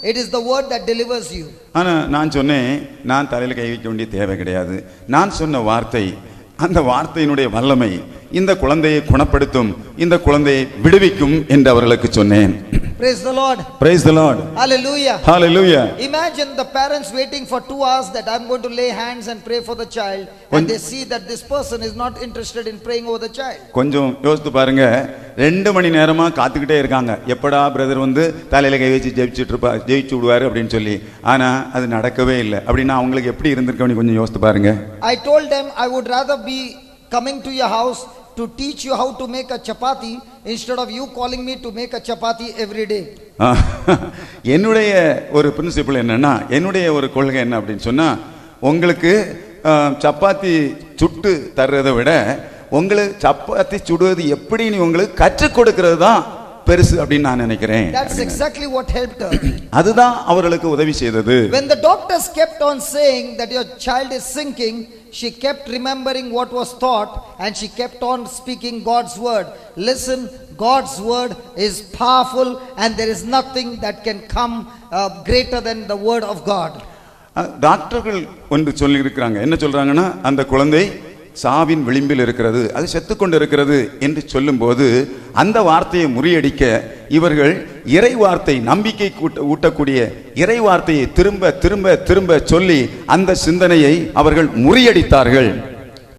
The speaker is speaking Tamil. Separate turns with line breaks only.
It is the word that delivers you.
ஆனா நான் சொன்னேன், நான் தலையில கை வைக்க வேண்டிய தேவை கிடையாது. நான் சொன்ன வார்த்தை, அந்த வார்த்தையினுடைய வல்லமை இந்த குழந்தையை குணப்படுத்தும், இந்த குழந்தையை விடுவிக்கும் என்று அவர்களுக்கு சொன்னேன்.
Praise the Lord.
Praise the Lord.
Hallelujah.
Hallelujah.
Imagine the parents waiting for 2 hours that I'm going to lay hands and pray for the child, and they see that this person is not interested in praying over the child.
கொஞ்சம் யோசித்து பாருங்க, 2 மணி நேரமா காத்துக்கிட்டே இருக்காங்க, எப்படா பிரதர் வந்து தலையில கை வச்சு ஜெயிச்சு விடுவாரு அப்படின்னு சொல்லி. ஆனா அது நடக்கவே இல்லை. அப்படின்னா அவங்களுக்கு எப்படி இருந்திருக்கணும் கொஞ்சம் யோசித்து பாருங்க.
I told them I would rather be coming to your house to teach you how to make a chapati instead of you calling me to make a chapati every day.
என்னுடைய ஒரு பிரின்சிபல் என்னன்னா, என்னுடைய ஒரு கொள்கை என்ன அப்படின்னு சொன்னா, உங்களுக்கு சப்பாத்தி சுட்டு தர்றதை விட உங்களுக்கு சப்பாத்தி சுடுவது எப்படின்னு உங்களுக்கு கற்றுக் கொடுக்கிறது தான் பெருசு அப்படின்னு நான் நினைக்கிறேன்.
That's exactly what helped her.
அதுதான் அவர்களுக்கு உதவி செய்தது.
When the doctors kept on saying that your child is sinking, she kept remembering what was taught and she kept on speaking God's word. Listen, God's word is powerful and there is nothing that can come greater than the word of God.
டாக்டர்கள் ஒன்று சொல்லி இருக்கிறாங்க. என்ன சொல்றாங்கன்னா, அந்த குழந்தை சாவின் விளிம்பில் இருக்கிறது, அது செத்துக்கொண்டு இருக்கிறது என்று சொல்லும்போது அந்த வார்த்தையை முறியடிக்க இவர்கள் இறை வார்த்தை, நம்பிக்கை ஊட்டக்கூடிய இறை வார்த்தையை திரும்ப திரும்ப திரும்ப சொல்லி அந்த சிந்தனையை அவர்கள் முறியடித்தார்கள்.